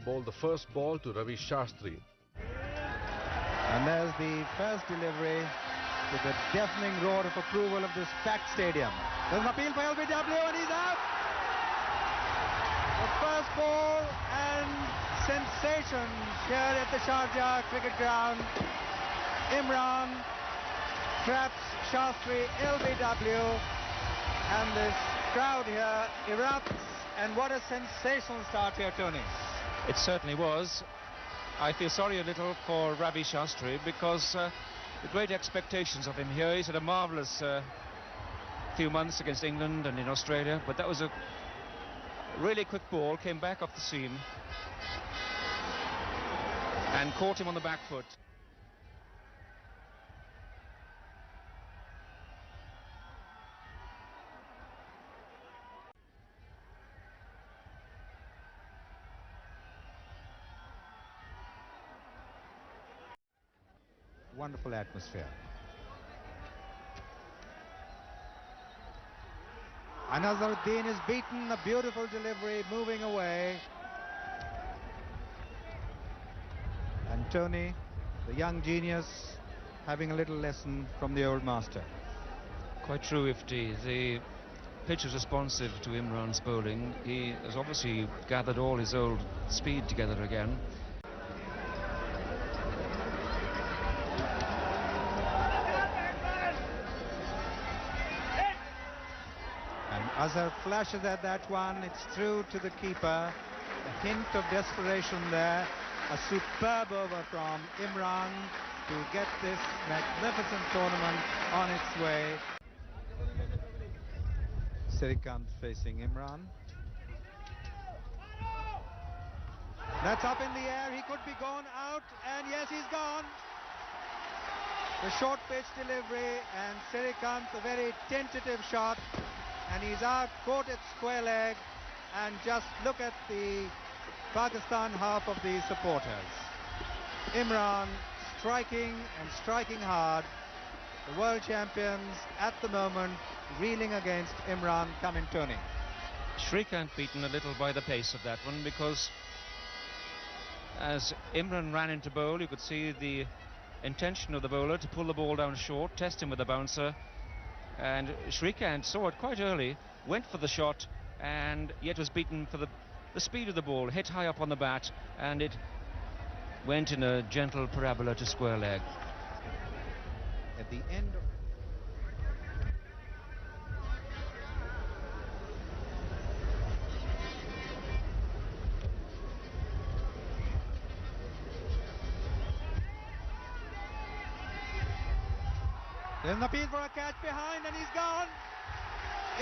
bowl the first ball to Ravi Shastri. And there's the first delivery with a deafening roar of approval of this packed stadium. There's an appeal for LBW and he's out. The first ball and sensation here at the Sharjah cricket ground. Imran traps Shastri, LBW, and this crowd here erupts. And what a sensational start here, Tony. It certainly was. I feel sorry a little for Ravi Shastri because the great expectations of him here. He's had a marvellous few months against England and in Australia, but that was a really quick ball, came back off the seam and caught him on the back foot. Wonderful atmosphere. Nazaruddin is beaten, a beautiful delivery, moving away. And Tony, the young genius, having a little lesson from the old master. Quite true, Ifti. The pitch is responsive to Imran's bowling. He has obviously gathered all his old speed together again. Azhar flashes at that one, it's through to the keeper. A hint of desperation there. A superb over from Imran to get this magnificent tournament on its way. Sirikant facing Imran. That's up in the air, he could be gone out, and yes, he's gone. The short pitch delivery, and Sirikant, a very tentative shot. And he's out, caught at square leg, and just look at the Pakistan half of the supporters. Imran striking and striking hard. The world champions at the moment reeling against Imran. Come in, Tony. Shrikant beaten a little by the pace of that one, because as Imran ran into bowl, you could see the intention of the bowler to pull the ball down short, test him with a bouncer. And Shrikant saw it quite early, went for the shot, and yet was beaten for the speed of the ball, hit high up on the bat, and it went in a gentle parabola to square leg. At the end of there's an appeal for a catch behind, and he's gone.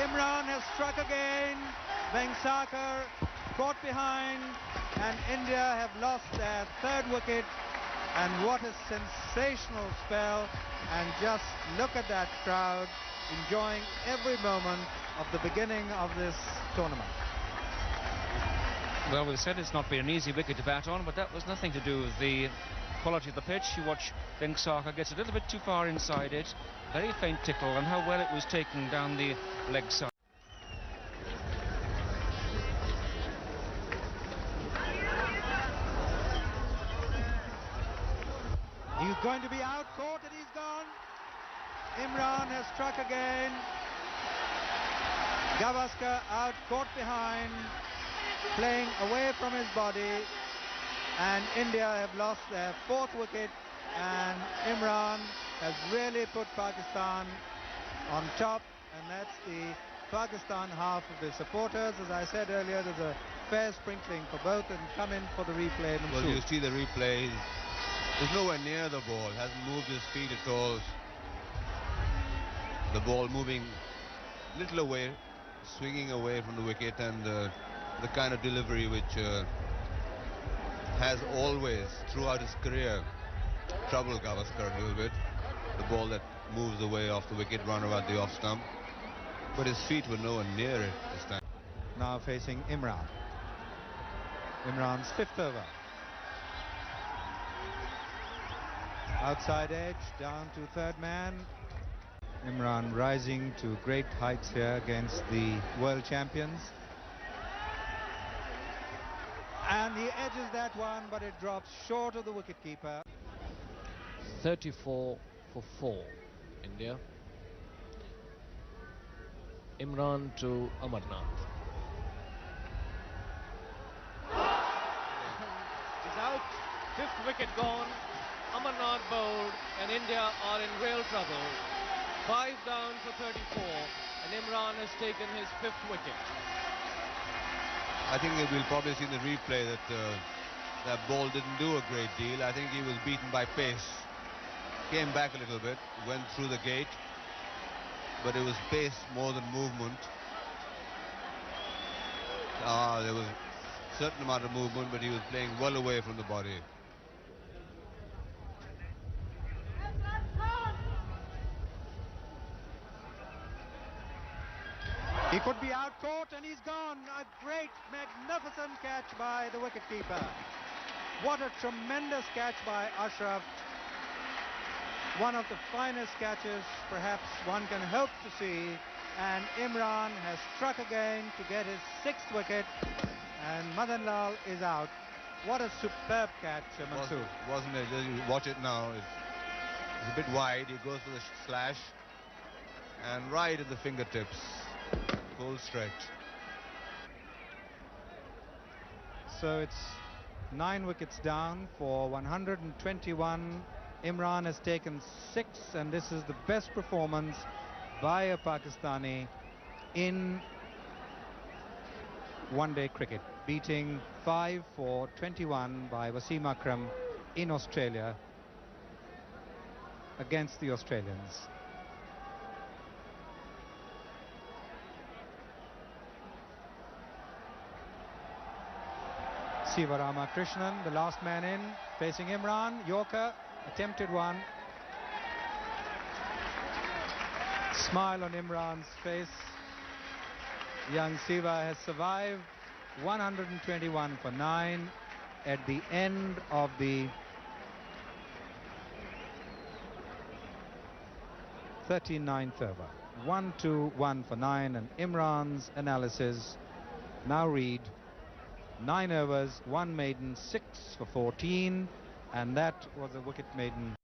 Imran has struck again. Vengsarkar caught behind, and India have lost their third wicket. And what a sensational spell. And just look at that crowd enjoying every moment of the beginning of this tournament. Well, we've said it's not been an easy wicket to bat on, but that was nothing to do with the quality of the pitch. You watch Vengsarkar gets a little bit too far inside it, very faint tickle, and how well it was taken down the leg side. He's going to be out, caught, and he's gone. Imran has struck again. Gavaskar out, caught behind, playing away from his body. And India have lost their fourth wicket, and Imran has really put Pakistan on top, and that's the Pakistan half of the supporters. As I said earlier, there's a fair sprinkling for both, and come in for the replay. Well, you see the replay, he's nowhere near the ball, hasn't moved his feet at all. The ball moving little away, swinging away from the wicket, and the kind of delivery which has always, throughout his career, troubled Gavaskar a little bit. The ball that moves away off the wicket, run around the off stump. But his feet were nowhere near it this time. Now facing Imran. Imran's fifth over. Outside edge, down to third man. Imran rising to great heights here against the world champions. And he edges that one, but it drops short of the wicketkeeper. 34 for 4, India. Imran to Amarnath. He's out, 5th wicket gone. Amarnath bowled, and India are in real trouble. 5 down for 34, and Imran has taken his 5th wicket. I think we'll probably see in the replay that that ball didn't do a great deal. I think he was beaten by pace. Came back a little bit, went through the gate, but it was pace more than movement. There was a certain amount of movement, but he was playing well away from the body. He could be out caught, and he's gone. A great, magnificent catch by the wicketkeeper. What a tremendous catch by Ashraf. One of the finest catches perhaps one can hope to see. And Imran has struck again to get his 6th wicket. And Madan Lal is out. What a superb catch, Mansoor. Wasn't it? You watch it now. It's a bit wide. He goes for the slash. And right at the fingertips. Full stretch. So it's 9 wickets down for 121. Imran has taken 6, and this is the best performance by a Pakistani in one-day cricket, beating 5 for 21 by Wasim Akram in Australia against the Australians. Sivarama Krishnan, the last man in, facing Imran. Yorker, attempted one. Smile on Imran's face. Young Siva has survived. 121 for 9 at the end of the 39th over. 1-2-1 for 9, and Imran's analysis now read: 9 overs, 1 maiden, 6 for 14, and that was a wicket maiden